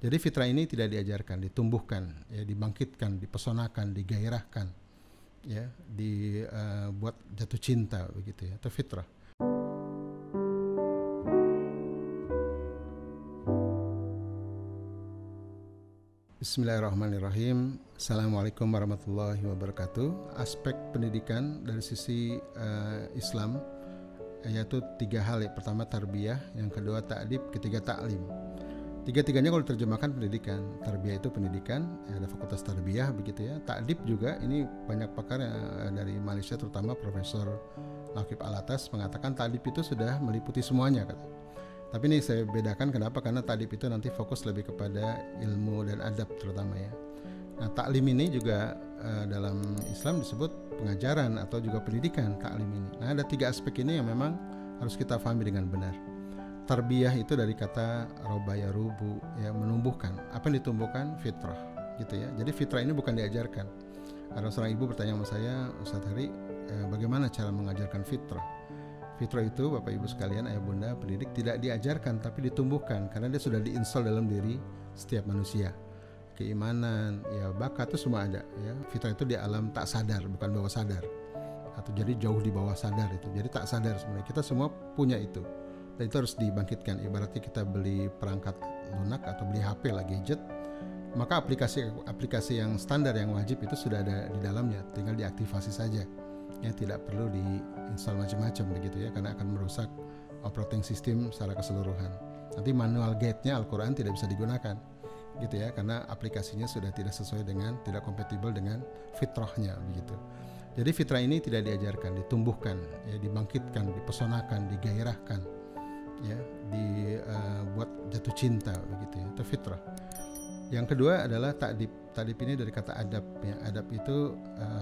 Jadi fitrah ini tidak diajarkan, ditumbuhkan, ya, dibangkitkan, dipesonakan, digairahkan, ya, dibuat jatuh cinta begitu ya, itu fitrah. Bismillahirrahmanirrahim. Assalamualaikum warahmatullahi wabarakatuh. Aspek pendidikan dari sisi Islam yaitu 3 hal ya. Pertama tarbiyah, yang kedua ta'dib, ketiga ta'lim. Tiga-tiganya kalau diterjemahkan pendidikan. Tarbiyah itu pendidikan, ada fakultas tarbiyah begitu ya. Ta'dib juga, ini banyak pakar dari Malaysia terutama Profesor Lakib Alatas mengatakan ta'dib itu sudah meliputi semuanya kata. Tapi ini saya bedakan kenapa, karena ta'dib itu nanti fokus lebih kepada ilmu dan adab terutama ya. Nah, ta'lim ini juga dalam Islam disebut pengajaran atau juga pendidikan ta'lim ini. Nah, ada 3 aspek ini yang memang harus kita pahami dengan benar. Tarbiyah itu dari kata robaya rubu, ya, menumbuhkan. Apa yang ditumbuhkan? Fitrah, gitu ya. Jadi fitrah ini bukan diajarkan. Ada seorang ibu bertanya sama saya, Ustadz Hari, bagaimana cara mengajarkan fitrah? Fitrah itu, Bapak Ibu sekalian, ayah bunda, pendidik, tidak diajarkan tapi ditumbuhkan, karena dia sudah diinstal dalam diri setiap manusia. Keimanan, ya, bakat itu semua ada. Ya. Fitrah itu di alam tak sadar, bukan bawah sadar. Atau jadi jauh di bawah sadar itu. Jadi tak sadar sebenarnya. Kita semua punya itu. Dan itu harus dibangkitkan. Ibaratnya kita beli perangkat lunak atau beli HP lah, gadget, maka aplikasi yang standar yang wajib itu sudah ada di dalamnya, tinggal diaktifasi saja ya, tidak perlu diinstal macam-macam begitu ya, karena akan merusak operating system secara keseluruhan. Nanti manual gate-nya Al-Quran tidak bisa digunakan gitu ya, karena aplikasinya sudah tidak sesuai dengan, tidak kompatibel dengan fitrahnya begitu. Jadi fitrah ini tidak diajarkan, ditumbuhkan, ya, dibangkitkan, dipesonakan, digairahkan, ya, dibuat jatuh cinta begitu ya, itu fitrah. Yang kedua adalah ta'dib. Ta'dib ini dari kata adab ya. Adab itu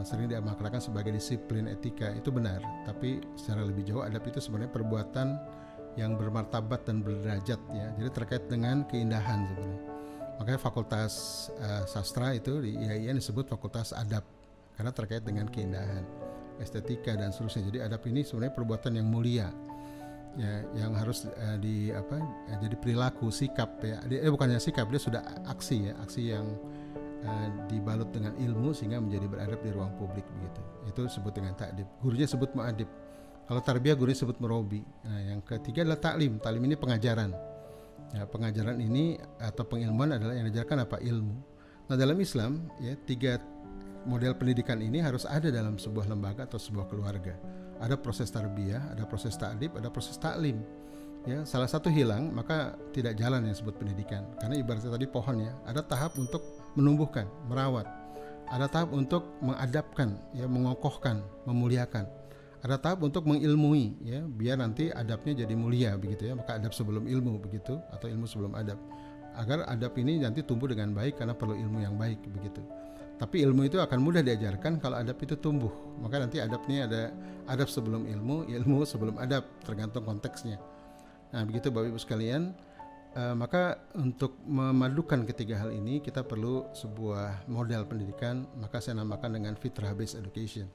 sering dimaknakan sebagai disiplin etika, itu benar, tapi secara lebih jauh adab itu sebenarnya perbuatan yang bermartabat dan berderajat ya. Jadi terkait dengan keindahan sebenarnya. Makanya fakultas sastra itu di IAIN disebut fakultas adab, karena terkait dengan keindahan, estetika dan seterusnya. Jadi adab ini sebenarnya perbuatan yang mulia ya, yang harus jadi perilaku, sikap ya. Bukannya sikap, dia sudah aksi ya, aksi yang dibalut dengan ilmu sehingga menjadi beradab di ruang publik begitu. Itu disebut dengan ta'dib. Gurunya sebut mu'adib. Kalau tarbiyah gurunya sebut murabi. Nah, yang ketiga adalah ta'lim. Ta'lim ini pengajaran. Ya, pengajaran ini atau pengilmuan adalah yang diajarkan apa? Ilmu. Nah, dalam Islam ya, 3 model pendidikan ini harus ada dalam sebuah lembaga atau sebuah keluarga. Ada proses tarbiyah, ada proses ta'dib, ada proses ta'lim. Ya, salah satu hilang maka tidak jalan yang disebut pendidikan. Karena ibaratnya tadi pohon ya, ada tahap untuk menumbuhkan, merawat. Ada tahap untuk mengadabkan, ya, mengokohkan, memuliakan. Ada tahap untuk mengilmui, ya, biar nanti adabnya jadi mulia begitu ya. Maka adab sebelum ilmu begitu, atau ilmu sebelum adab. Agar adab ini nanti tumbuh dengan baik karena perlu ilmu yang baik begitu. Tapi ilmu itu akan mudah diajarkan kalau adab itu tumbuh. Maka nanti adabnya ada adab sebelum ilmu, ilmu sebelum adab, tergantung konteksnya. Nah, begitu Bapak Ibu sekalian. Maka untuk memadukan ketiga hal ini kita perlu sebuah model pendidikan, maka saya namakan dengan fitrah based education.